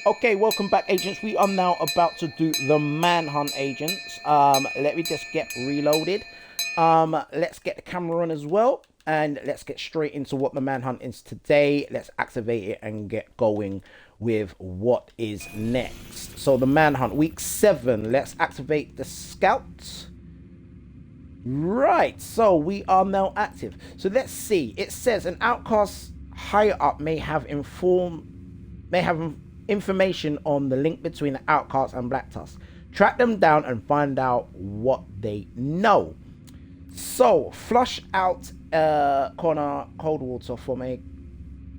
Okay, welcome back, agents. We are now about to do the manhunt, agents. Let me just get reloaded. Let's get the camera on as well, and let's get straight into what the manhunt is today. Let's activate it and get going with what is next. So the manhunt, week 7. Let's activate the scouts. Right, so we are now active. So let's see. It says an outcast higher up may have information on the link between the outcasts and Black Tusk. Track them down and find out what they know. So flush out Conor Coldwater from a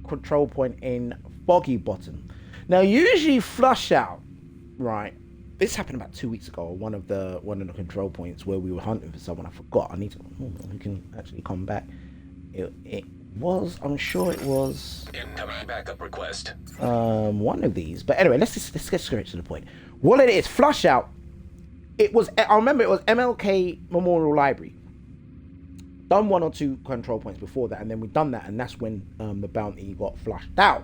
control point in Foggy Bottom. Now usually flush out, right? This happened about 2 weeks ago. One of the control points where we were hunting for someone. I forgot. I need to. Who can actually come back? It was. I'm sure it was. Incoming backup request. One of these. But anyway, let's get straight to the point. What it is, flush out. It was. I remember it was MLK Memorial Library. Done 1 or 2 control points before that, and then we done that, and that's when the bounty got flushed out.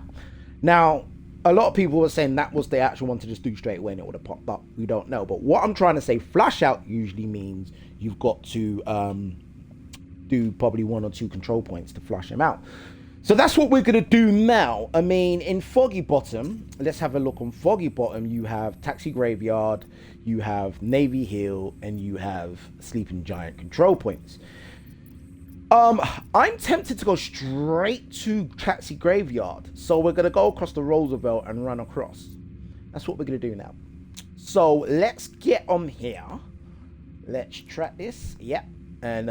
Now, a lot of people were saying that was the actual one to just do straight away and it would have popped up. We don't know. But what I'm trying to say, flush out usually means you've got to do probably 1 or 2 control points to flush them out. So that's what we're going to do now. I mean, in Foggy Bottom, let's have a look on Foggy Bottom. You have Taxi Graveyard, you have Navy Hill, and you have Sleeping Giant control points. I'm tempted to go straight to Taxi Graveyard. So we're going to go across the Roosevelt and run across. That's what we're going to do now. So let's get on here. Let's track this. Yep. And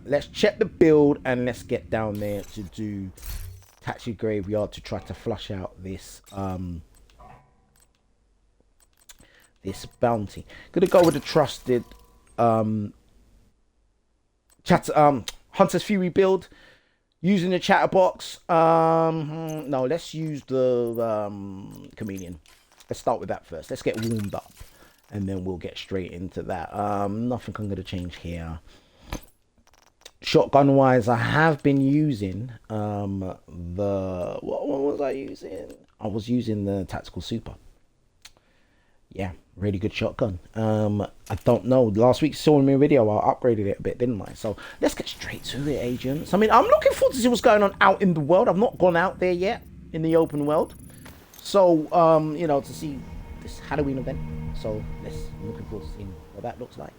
let's check the build and let's get down there to do Taxi Graveyard to try to flush out this this bounty. Gonna go with the trusted Hunter's Fury build using the chatterbox. No, let's use the Chameleon. Let's start with that first. Let's get warmed up and then we'll get straight into that. Nothing I'm gonna change here. Shotgun wise, I have been using what was I using? I was using the Tactical Super. Yeah, really good shotgun. I don't know. Last week saw me a video, I upgraded it a bit, didn't I? So let's get straight to it, agents. I mean, I'm looking forward to see what's going on out in the world. I've not gone out there yet in the open world. So you know, to see this Halloween event. So I'm looking forward to seeing what that looks like.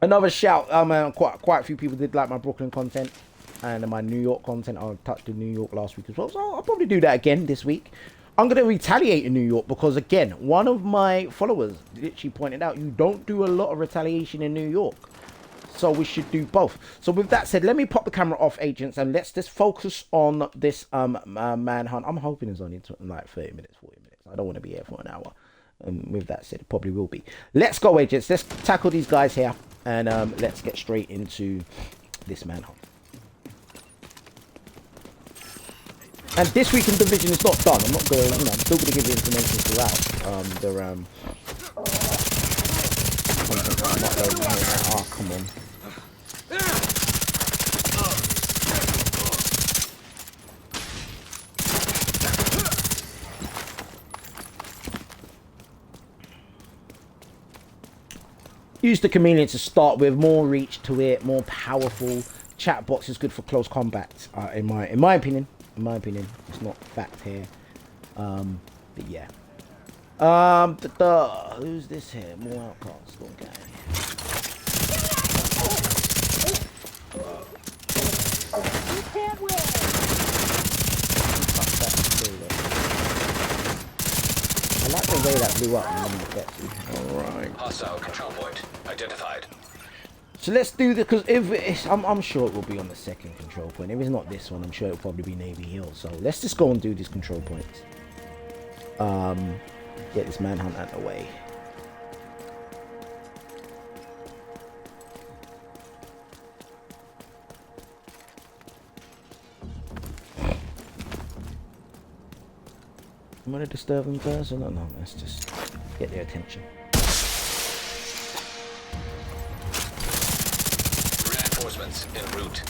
Another shout, quite a few people did like my Brooklyn content and my New York content. I touched in New York last week as well, so I'll probably do that again this week. I'm going to retaliate in New York because, again, one of my followers literally pointed out you don't do a lot of retaliation in New York. So we should do both. So with that said, let me pop the camera off, agents, and let's just focus on this manhunt. I'm hoping it's only like 30 minutes, 40 minutes. I don't want to be here for an hour. With that said, it probably will be. Let's go, agents. Let's tackle these guys here. And let's get straight into this manhunt. And this week in Division is not done. I'm not going to, I'm still going to give you information throughout. Oh, come on. Use the Chameleon to start with, more reach to it, more powerful. Chat box is good for close combat, in my opinion. In my opinion, it's not fact here. But yeah. Who's this here? More outcasts. Okay. I like the way that blew up and then it gets you. Alright. Hostile control point identified. So let's do this, because if it's, I'm sure it will be on the second control point. If it's not this one, I'm sure it'll probably be Navy Hill. So let's just go and do these control points. Get this manhunt out of the way. I'm gonna disturb them first, or no, let's just get their attention. Reinforcements en route.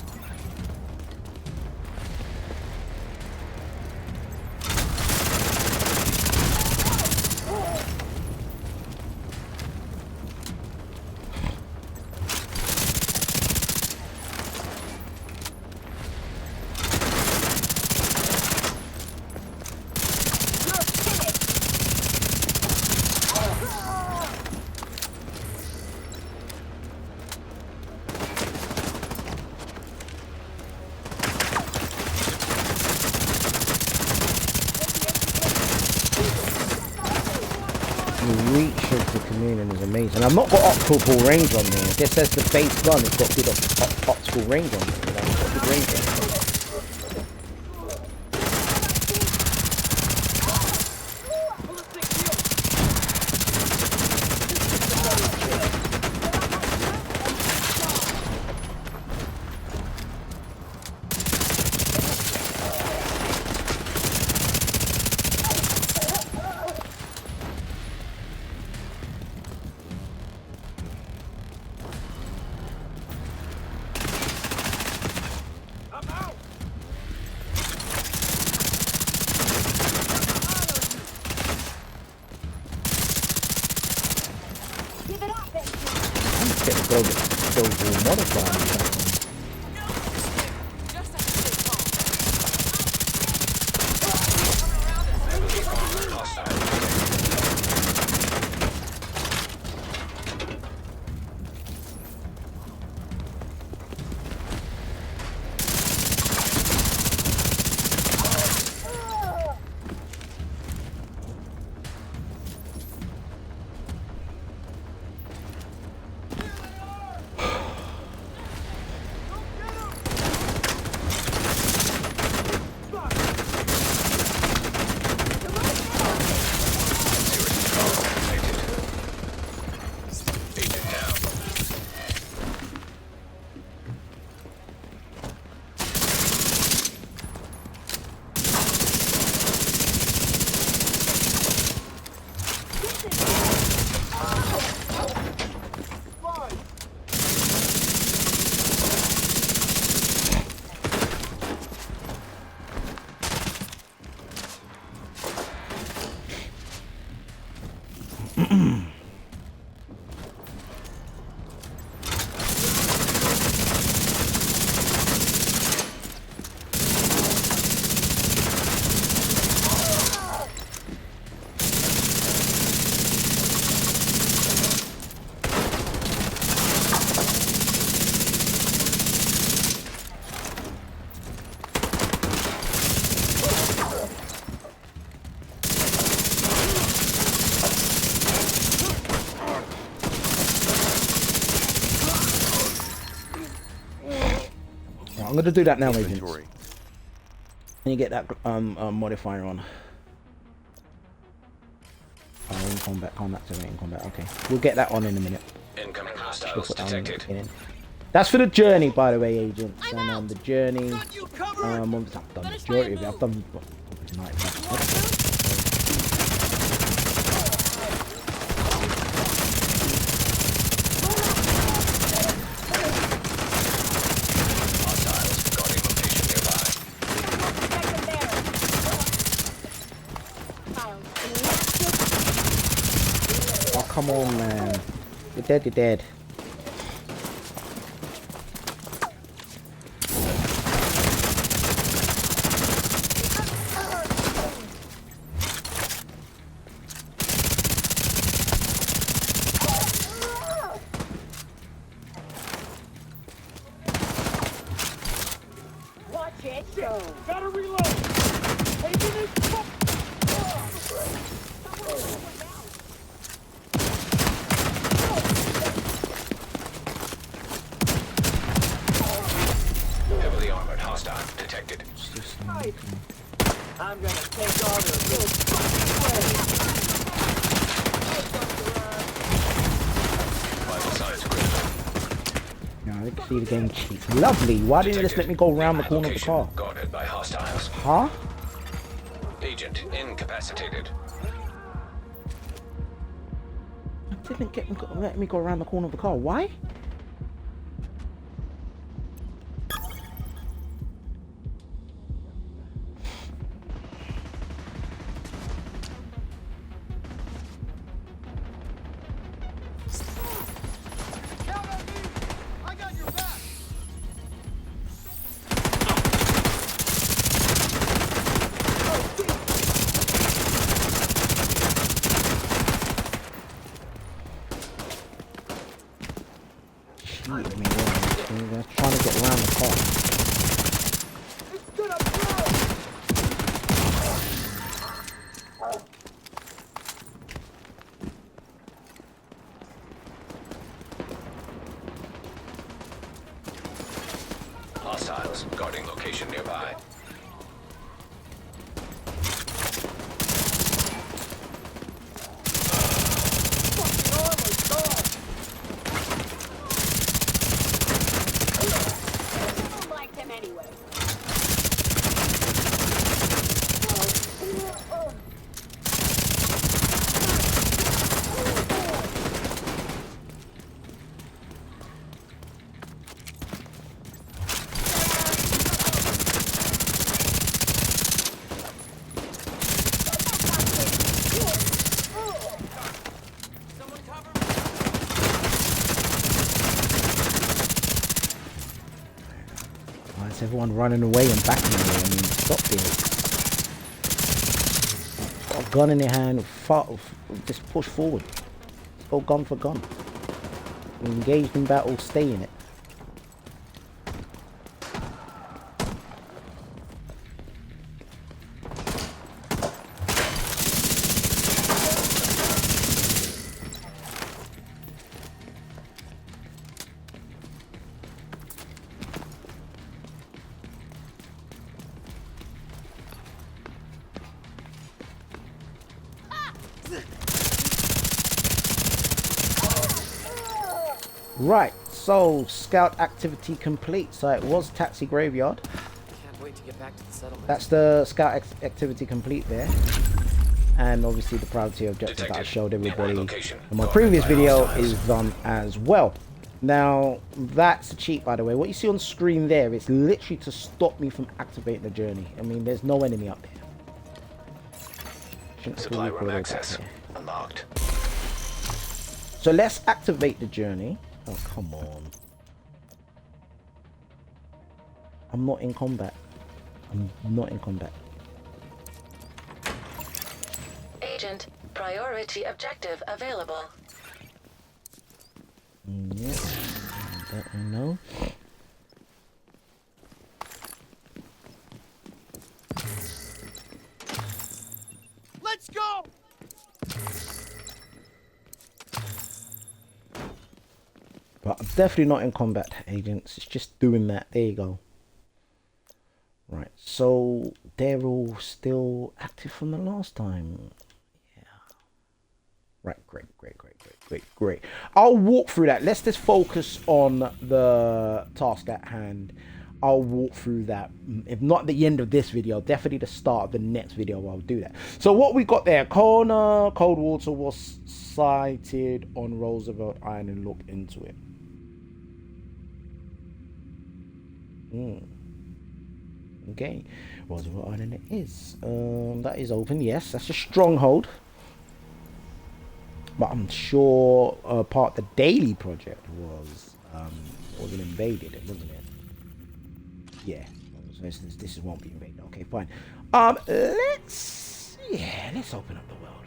range, and I've not got optical range on there. It just says the base gun has got good optical range on it. You know, it's got good range on it. I'm gonna do that now, agents. Can you get that modifier on? Oh, in combat, can't activate in combat. Okay, we'll get that on in a minute. Incoming hostiles detected. That's for the journey, by the way, agents. And the journey. I've done the majority of it. I've done tonight. Come on, man. You're dead, you're dead. Watch it, show. Gotta reload. Taking it. Detected. I'm gonna take all the good fucking No, I didn't see the game cheat. Lovely. Why didn't you just let me go around the corner of the car? Guarded by hostiles. Huh? Agent incapacitated. I didn't let me go around the corner of the car. Why? Trying to get around the car. hostiles guarding location nearby. Everyone running away and backing away. I mean, stop this. Got a gun in your hand, just push forward. Let's go gun for gun. Engaged in battle, stay in it. Right, so scout activity complete. So it was taxi graveyard. Can't wait to get back to the settlement. That's the scout activity complete there. And obviously the priority objective that I showed everybody in my previous video is done as well. Now that's a cheat, by the way. What you see on screen there, it's literally to stop me from activating the journey. I mean, there's no enemy up there. Supply room access unlocked. So let's activate the journey. Oh, come on. I'm not in combat. I'm not in combat. Agent, priority objective available. Yeah, that I know. Let's go! But I'm definitely not in combat, agents. It's just doing that. There you go. Right, so they're all still active from the last time. Yeah. Right, great. I'll walk through that. Let's just focus on the task at hand. I'll walk through that. If not at the end of this video, definitely the start of the next video, I'll do that. So what we got there, Conor, Coldwater was sighted on Roosevelt Island and look into it. Okay, Roosevelt Island it is. That is open. Yes, that's a stronghold. But I'm sure part of the daily project wasn't invaded, wasn't it? Yeah. So this won't be invaded. Okay, fine. Let's open up the world.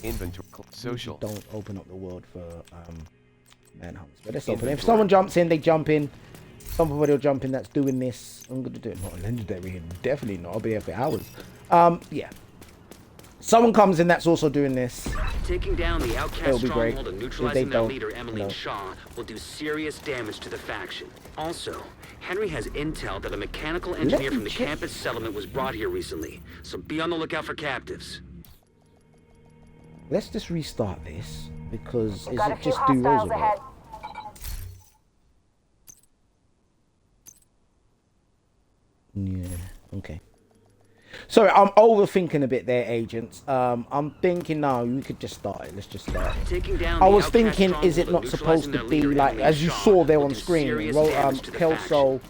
Inventory social. Don't open up the world for manhunts. But let's open it. If someone jumps in, they jump in. Somebody will jump in that's doing this. I'm gonna do it. Not a legendary, definitely not. I'll be here for hours. Yeah. Someone comes in that's also doing this. Taking down the Outcast Stronghold and neutralizing their leader, Emily no. Shaw, will do serious damage to the faction. Also, Henry has intel that a mechanical engineer from the campus settlement was brought here recently, so be on the lookout for captives. Let's just restart this, because is it just do Roosevelt? Yeah, okay. Sorry, I'm overthinking a bit there, agents. I'm thinking now we could just start it. Let's just start it. I was thinking, is it not supposed to be like, as you saw there on screen, Kelso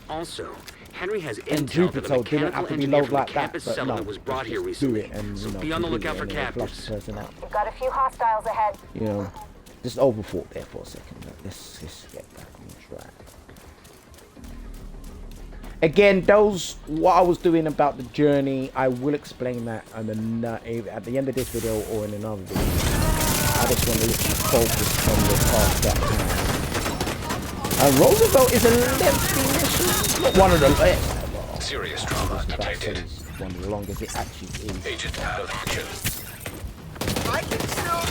Henry has and Jupiter didn't have to be low like that, but no, was brought here do recently. it and, So be on the lookout for captives. Person out. We've got a few hostiles ahead. You know, just overthought there for a second. Let's get back on track. Again, what I was doing about the journey, I will explain that at the end of this video or in another video. I just want to literally focus on the task at hand. And Roosevelt is a lengthy mission. Not one of the Serious trauma detected. One of the longest it actually is. Agent out of action. I can still...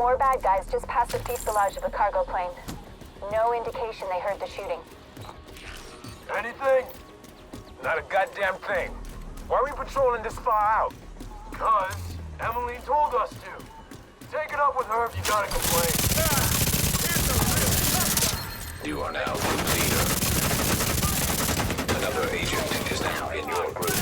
More bad guys just past the fuselage of the cargo plane. No indication they heard the shooting. Anything? Not a goddamn thing. Why are we patrolling this far out? Because Emily told us to. Take it up with her if you got a complaint. You are now group leader. Another agent is now in your group.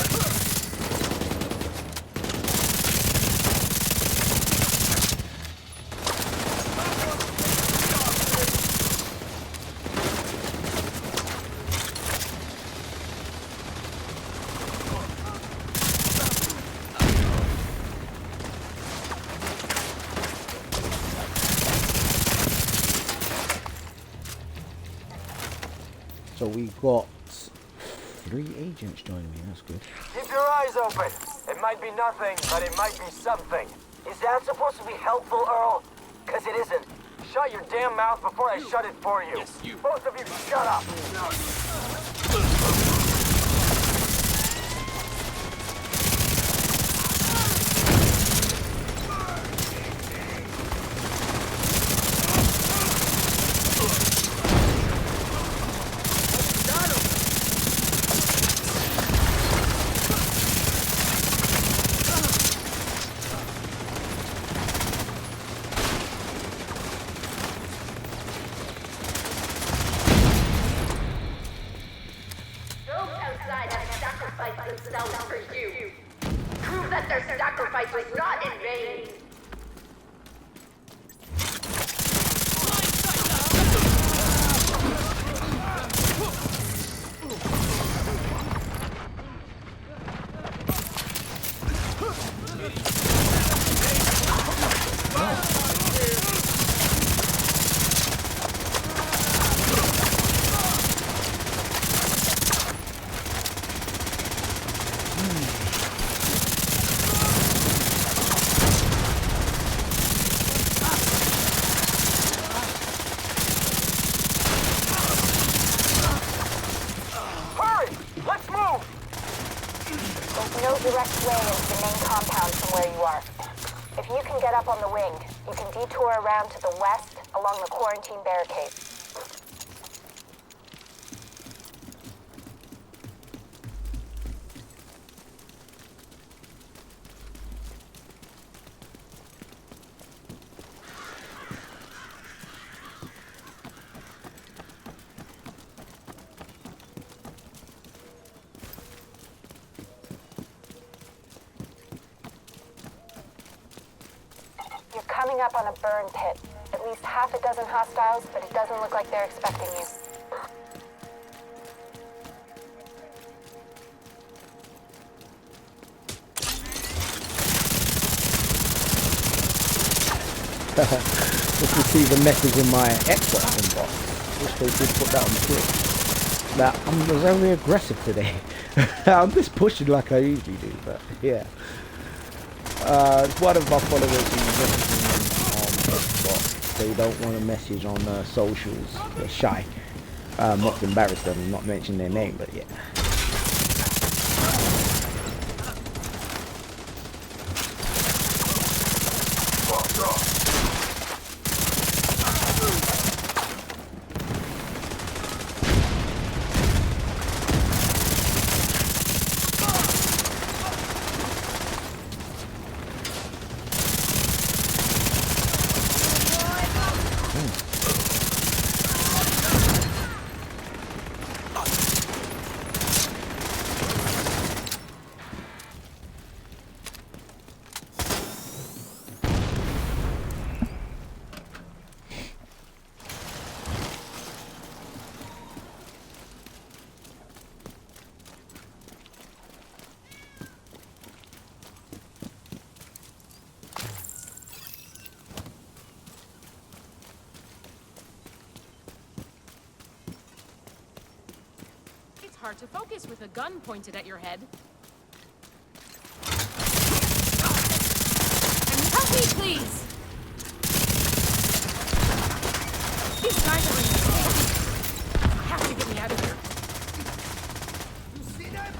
So we got 3 agents joining me. That's good. Keep your eyes open. It might be nothing, but it might be something. Is that supposed to be helpful, Earl? Because it isn't. Shut your damn mouth before I shut it for you. Yes, you. Both of you, shut up. Around to the west along the quarantine barricade. You're coming up on a burn pit. At least half a dozen hostiles, but it doesn't look like they're expecting you. Just received a message in my Xbox inbox. Wish they did put that on the clip. That I was only aggressive today. I'm just pushing like I usually do, but yeah. One of my followers who messaged me on Xbox. They don't want to message on socials. They're shy. I'm not embarrassed them, not mention their name, but yeah. Hard to focus with a gun pointed at your head. Help me, please! These guys are insane. I have to get me out of here. You see that?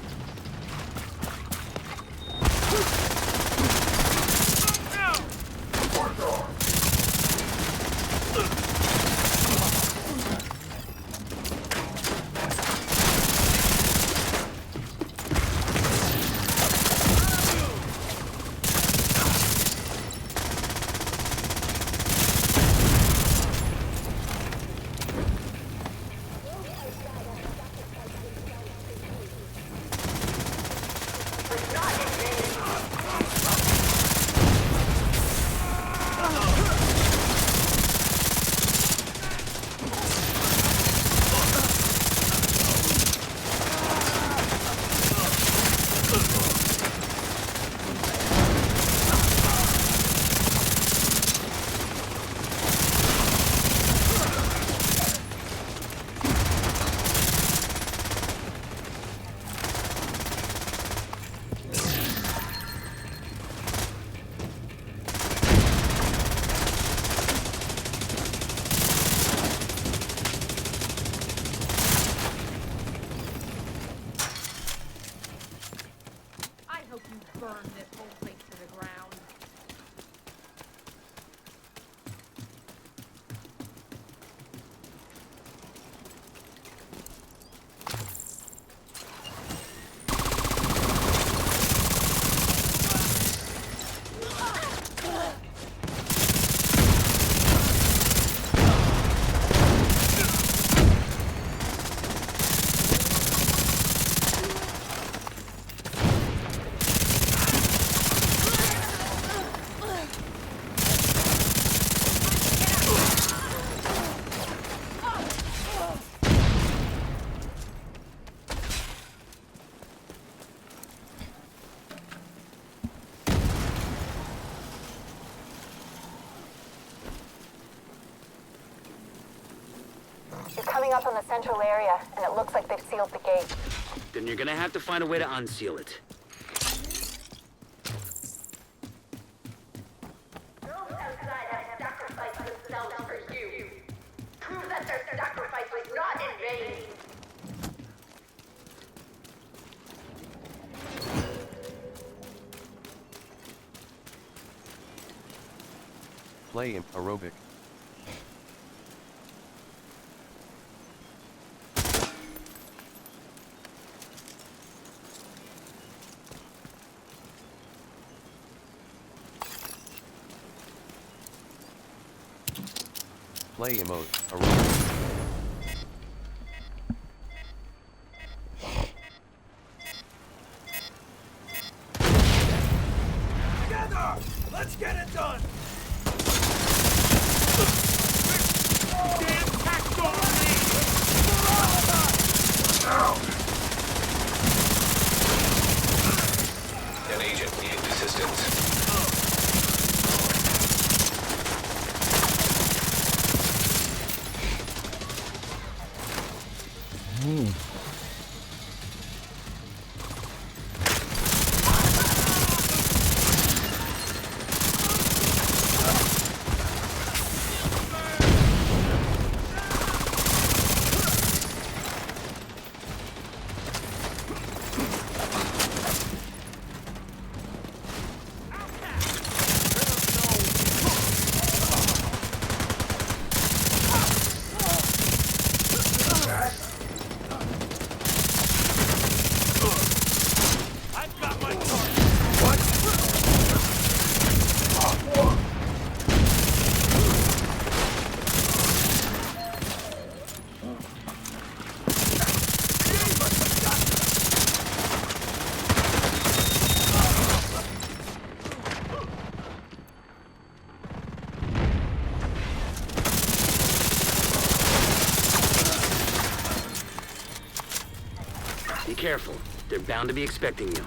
You're coming up on the central area, and it looks like they've sealed the gate. Then you're gonna have to find a way to unseal it. Those outside have sacrificed themselves for you. Prove that their sacrifice was not in vain. Play in aerobic. Play emote, aerobic. Together! Let's get it done! Damn PACT already! An agent needs assistance. Be careful. They're bound to be expecting you.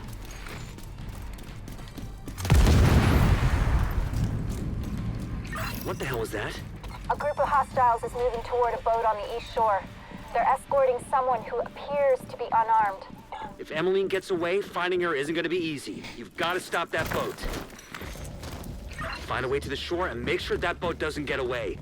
What the hell was that? A group of hostiles is moving toward a boat on the east shore. They're escorting someone who appears to be unarmed. If Emmeline gets away, finding her isn't gonna be easy. You've got to stop that boat. Find a way to the shore and make sure that boat doesn't get away.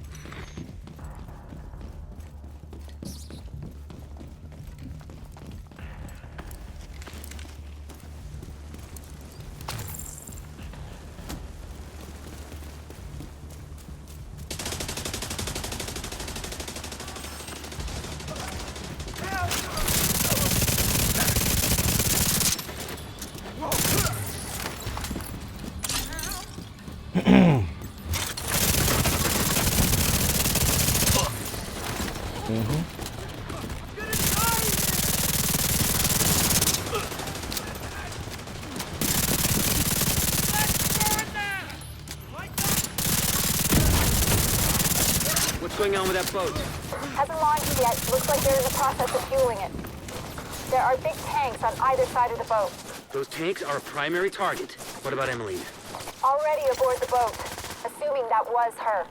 What's going on with that boat? Hasn't launched yet. Looks like they're in the process of fueling it. There are big tanks on either side of the boat. Those tanks are a primary target. What about Emmeline? Already aboard the boat, assuming that was her.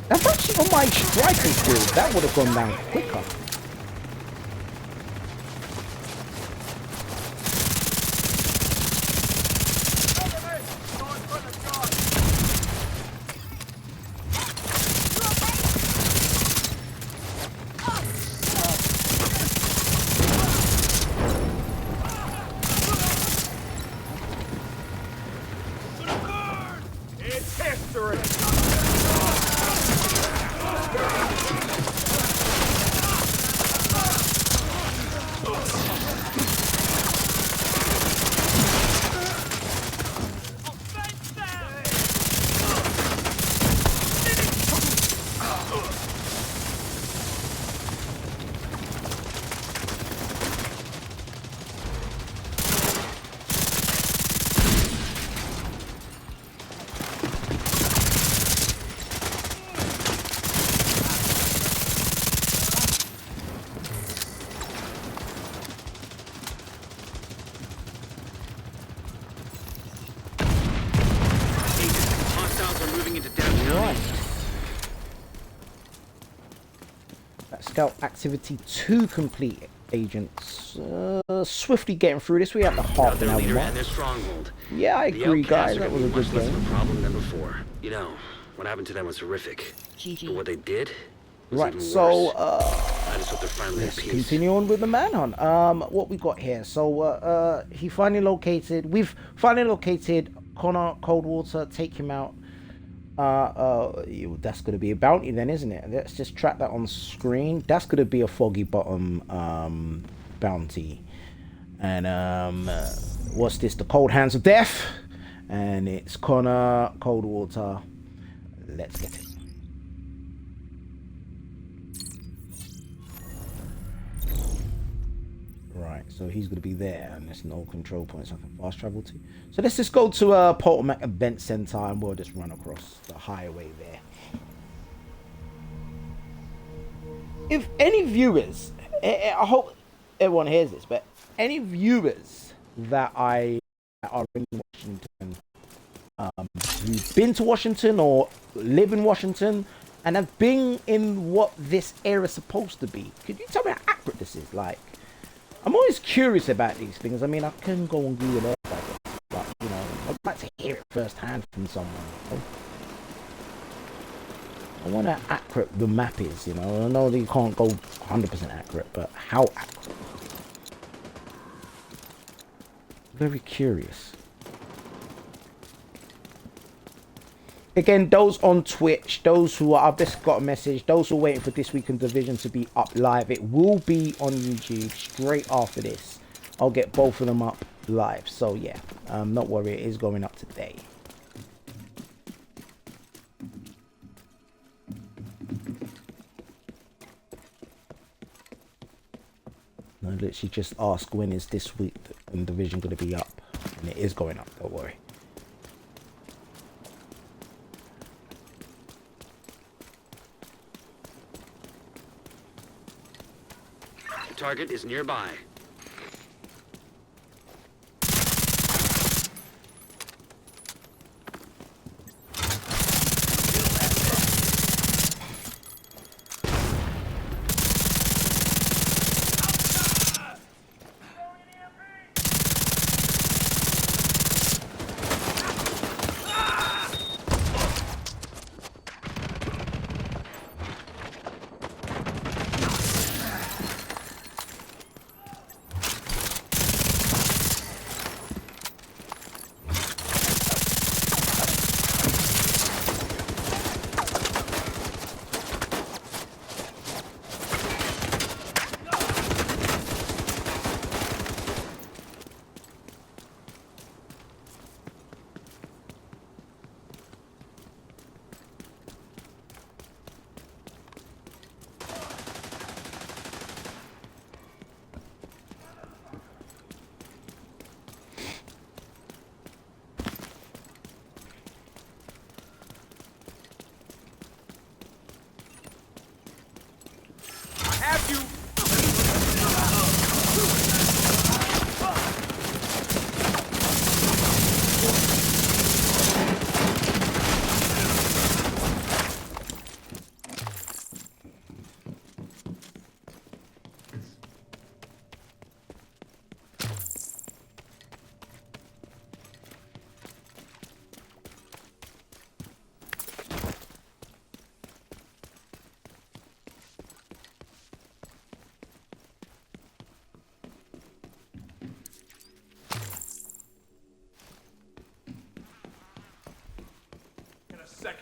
That's actually on my striker skill. That would have gone down quicker. artillery. Scout activity 2 complete, agents. Swiftly getting through this. We have the half an hour mark. Stronghold. Yeah, I agree, guys. That was a good game. Problem than before. You know, what happened to them was horrific. But what they did was right, even so I just hope they're finally let's at peace. continue on with the manhunt. What we got here? So we've finally located Conor, Coldwater. Take him out. That's going to be a bounty then, isn't it? Let's just track that on screen. That's going to be a Foggy bottom bounty. And what's this? The Cold Hands of Death. And it's Conor, Coldwater. Let's get it. Right, so he's going to be there, and there's no control points I can fast travel to. So let's just go to Potomac Event Center, and we'll just run across the highway there. If any viewers, I hope everyone hears this, but any viewers that are in Washington, who've been to Washington or live in Washington, and have been in what this era is supposed to be, could you tell me how accurate this is? Like, I'm always curious about these things. I mean, I can go on Google Earth, I guess, but, you know, I'd like to hear it firsthand from someone. You know? I wonder how accurate the map is, you know. I know that you can't go 100% accurate, but how accurate? Very curious. Again, those on Twitch, those who are, I've just got a message, those who are waiting for This Week in Division to be up live, it will be on YouTube straight after this. I'll get both of them up live. So yeah, not worry, it is going up today. I literally just asked when is This Week in Division going to be up, and it is going up, don't worry. Target is nearby.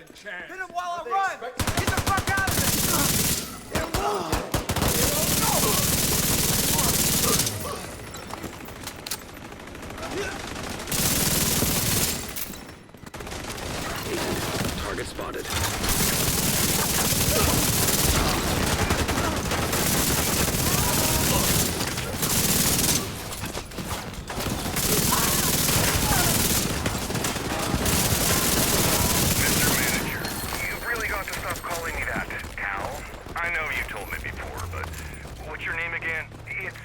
Hit him while I run! Get the fuck out of there! Target spotted. Calling me that, Cal. I know you told me before, but what's your name again? It's...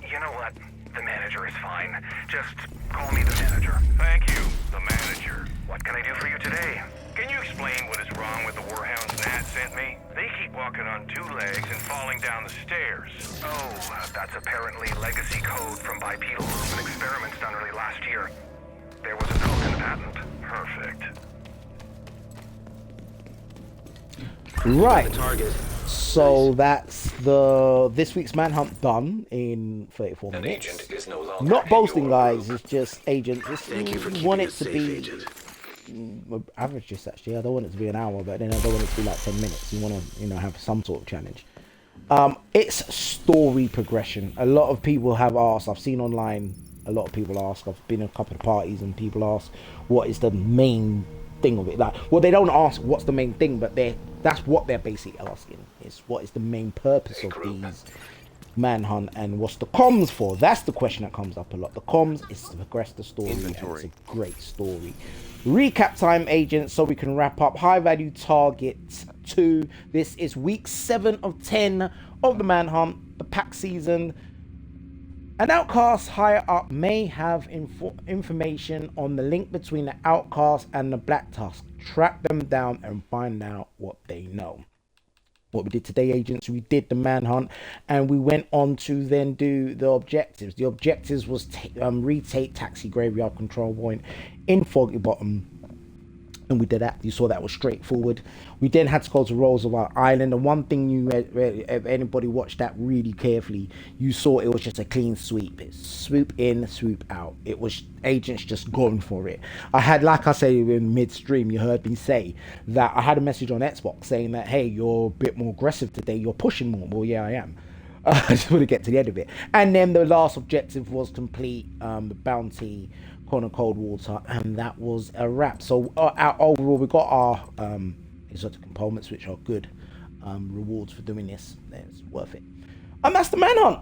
You know what? The manager is fine. Just call me the manager. Thank you, the manager. What can I do for you today? Can you explain what is wrong with the Warhounds Nat sent me? They keep walking on 2 legs and falling down the stairs. Oh, that's apparently legacy code from bipedal movement experiments done early last year. There was a note in the patent. Perfect. Right, so that's this week's manhunt done in 34 An minutes. agent is no longer Not in boasting, your guys. group. It's just agent. Thank you for Just keeping want it us to safe, be Agent. average. Just actually, I don't want it to be an hour, but then I don't want it to be like 10 minutes. You want to, have some sort of challenge. It's story progression. A lot of people have asked. I've seen online. A lot of people ask. I've been in a couple of parties and people ask, "What is the main thing of it?" Like, well, they don't ask what's the main thing, but that's what they're basically asking, is what is the main purpose of these manhunt and what's the comms for. That's the question that comes up a lot. The comms is to progress the story. Inventory. And it's a great story. Recap time, agents, so we can wrap up. High value target 2. This is week 7 of 10 of the manhunt, the PAC season. An Outcast higher up may have information on the link between the Outcast and the Black Tusk. Track them down and find out what they know. What we did today, agents, we did the manhunt and we went on to then do the objectives. The objectives was retake Taxi Graveyard Control Point in Foggy Bottom. And we did that. You saw that was straightforward. We then had to go to Roosevelt Island. And one thing if anybody watched that really carefully, you saw it was just a clean sweep. It's swoop in, swoop out. It was agents just going for it. I had, like I say in midstream, you heard me say that I had a message on Xbox saying that, hey, you're a bit more aggressive today. You're pushing more. Well, yeah, I am. I just want to get to the end of it. And then the last objective was complete the bounty Conor Coldwater, and that was a wrap. So overall, we got our exotic components, which are good rewards for doing this. It's worth it. And that's the manhunt.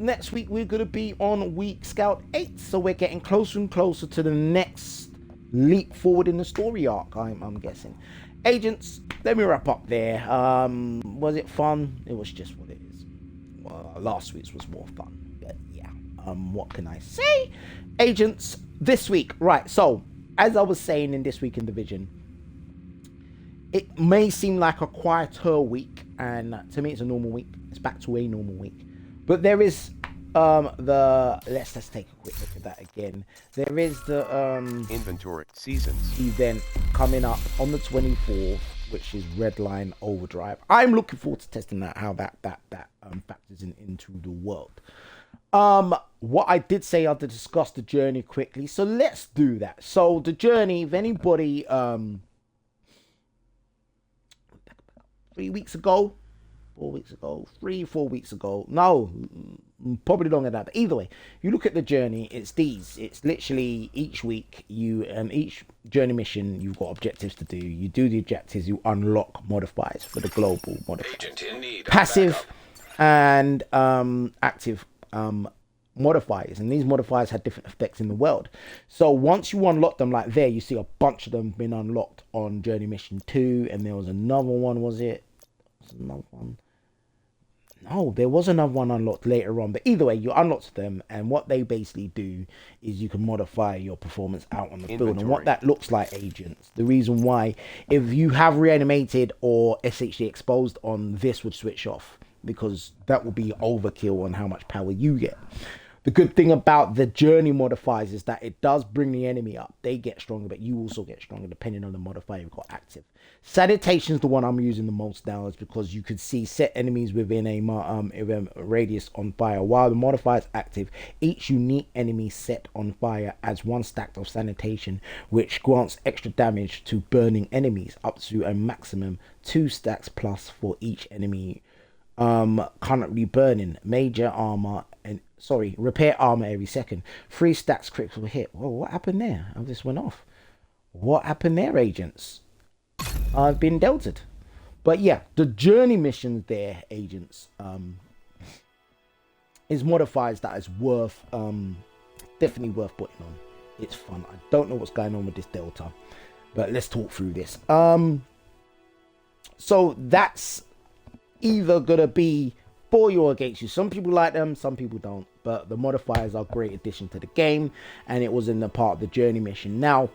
Next week we're gonna be on week Scout 8, so we're getting closer and closer to the next leap forward in the story arc. I'm guessing. Agents, let me wrap up there. Was it fun? It was just what it is. Well, last week's was more fun. What can I say? Agents, this week, right, so as I was saying in This Week in Division, it may seem like a quieter week, and to me it's a normal week. It's back to a normal week, but there is let's take a quick look at that again. There is the inventory seasons event coming up on the 24th, which is REDLINE Overdrive. I'm looking forward to testing that, how that factors into the world. What I did say, I'll discuss the journey quickly, so let's do that. So the journey, if anybody 3 weeks ago, 4 weeks ago, 4 weeks ago, no, probably longer than that, but either way, you look at the journey, it's literally each week each journey mission, you've got objectives to do. You do the objectives, you unlock modifiers for the global modifiers, Agent in need of passive backup. and active modifiers, and these modifiers had different effects in the world. So once you unlock them, like there you see a bunch of them been unlocked on journey mission 2, and there was another one. No, there was another one unlocked later on, but either way, you unlocked them, and what they basically do is you can modify your performance out on the field. And what that looks like, agents, the reason why, if you have reanimated or SHD exposed on, this would switch off, because that will be overkill on how much power you get. The good thing about the journey modifiers is that it does bring the enemy up. They get stronger, but you also get stronger depending on the modifier you've got active. Sanitation is the one I'm using the most now, is because you could see set enemies within a radius on fire. While the modifier is active, each unique enemy set on fire adds 1 stack of sanitation, which grants extra damage to burning enemies, up to a maximum 2 stacks plus for each enemy currently burning. Major armor and repair armor every second. 3 stacks critical hit. Whoa, what happened there? Oh, this went off. What happened there, agents? I've been delted. But yeah, the journey missions there, agents, is modifiers that is worth definitely worth putting on. It's fun. I don't know what's going on with this delta, but let's talk through this. So that's either gonna be for you or against you. Some people like them, some people don't, but the modifiers are a great addition to the game, and it was in the part of the journey mission. Now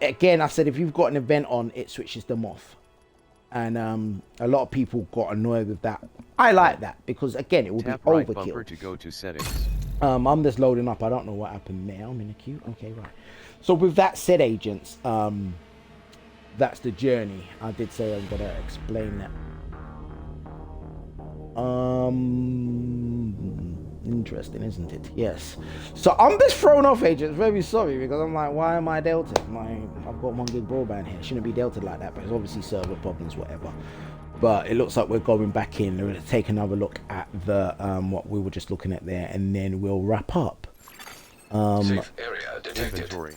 again, I said if you've got an event on, it switches them off, and a lot of people got annoyed with that. I like that because again, it will be overkill. Bumper to go to settings. I'm just loading up. I don't know what happened there. I'm in the queue. Okay, right. So with that said, agents, that's the journey. I did say I'm gonna explain that. Interesting, isn't it? Yes. So I'm just thrown off, agents. Very sorry, because I'm like, why am I delted? I've got 1 gig broadband here. Shouldn't be delted like that, but it's obviously server problems, whatever. But it looks like we're going back in. We're going to take another look at the what we were just looking at there, and then we'll wrap up. Safe area detected. Inventory.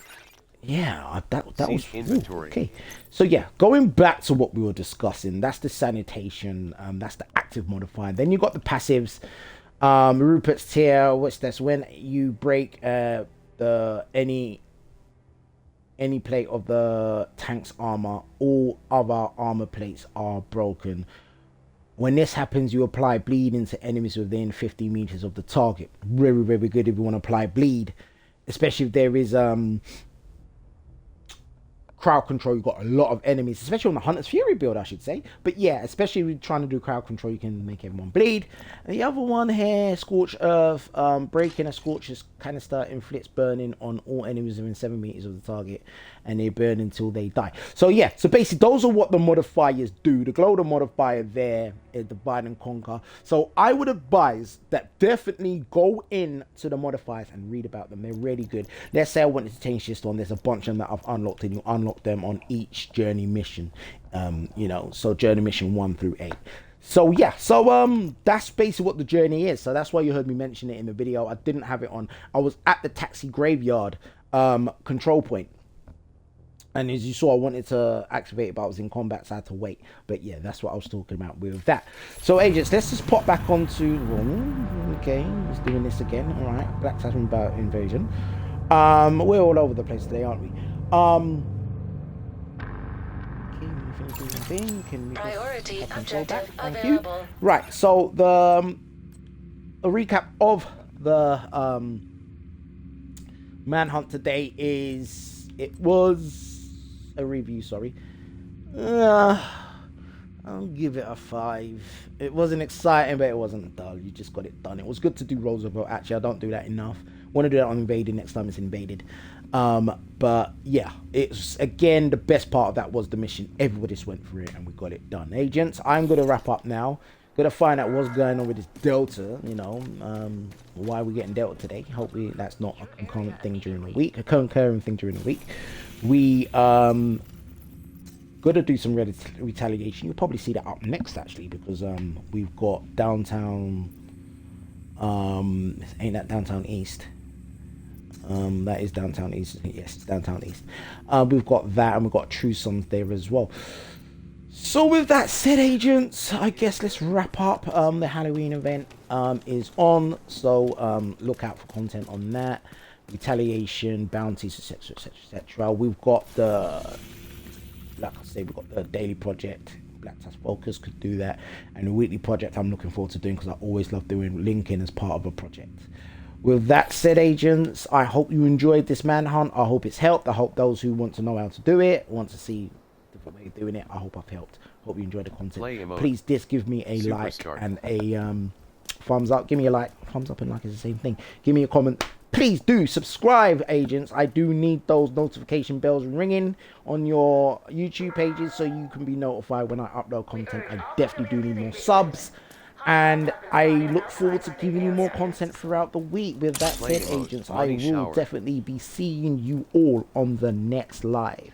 Yeah, that was inventory. Okay. So yeah, going back to what we were discussing, that's the sanitation, that's the active modifier. Then you got the passives. Rupert's tier, what's this? When you break any plate of the tank's armor, all other armor plates are broken. When this happens, you apply bleed into enemies within 50 meters of the target. Very, very good if you want to apply bleed, especially if there is crowd control. You've got a lot of enemies, especially on the Hunter's Fury build, I should say. But yeah, especially if you're trying to do crowd control, you can make everyone bleed. And the other one here, Scorch Earth, breaking a Scorcher's canister inflicts burning on all enemies within 7 meters of the target, and they burn until they die. So yeah, so basically those are what the modifiers do. The Gloater modifier there is divide and conquer. So I would advise that definitely go in to the modifiers and read about them. They're really good. Let's say I wanted to change this on, there's a bunch of them that I've unlocked, and you unlock them on each journey mission, you know, so journey mission 1 through 8. So yeah, so that's basically what the journey is. So that's why you heard me mention it in the video. I didn't have it on. I was at the taxi graveyard control point, and as you saw, I wanted to activate it, but I was in combat, so I had to wait. But yeah, that's what I was talking about with that. So agents, let's just pop back onto okay, let's doing this again. All right, Black Tasman about invasion. We're all over the place today, aren't we? Priority objective Thank available. you. Right, so the a recap of the manhunt today is, it was a review, sorry. I'll give it a 5. It wasn't exciting, but it wasn't dull. You just got it done. It was good to do Roosevelt. Actually, I don't do that enough. Want to do that on Invaded next time it's Invaded. But yeah, it's again, the best part of that was the mission. Everybody just went through it and we got it done. Agents, I'm gonna wrap up now. Gonna find out what's going on with this Delta, you know, why we're getting Delta today. Hopefully that's not a concurrent thing during the week, a concurrent thing during the week. We gotta do some retaliation. You'll probably see that up next actually, because we've got downtown, ain't that downtown east? That is downtown east. Yes, downtown east. We've got that, and we've got Trusons there as well. So with that said, agents, I guess let's wrap up. The Halloween event is on, so look out for content on that. Retaliation, bounties, etc, etc, etc. We've got the, like I say, we've got the daily project. Black Task Focus could do that, and the weekly project I'm looking forward to doing, because I always love doing linking as part of a project. With that said, agents, I hope you enjoyed this manhunt. I hope it's helped. I hope those who want to know how to do it, want to see different way of doing it, I hope I've helped. Hope you enjoyed the content. Please just give me a like and a thumbs up. Give me a like. Thumbs up and like is the same thing. Give me a comment. Please do subscribe, agents. I do need those notification bells ringing on your YouTube pages so you can be notified when I upload content. I definitely do need more subs. And I look forward to giving you more content throughout the week. With that said, agents, I will definitely be seeing you all on the next live.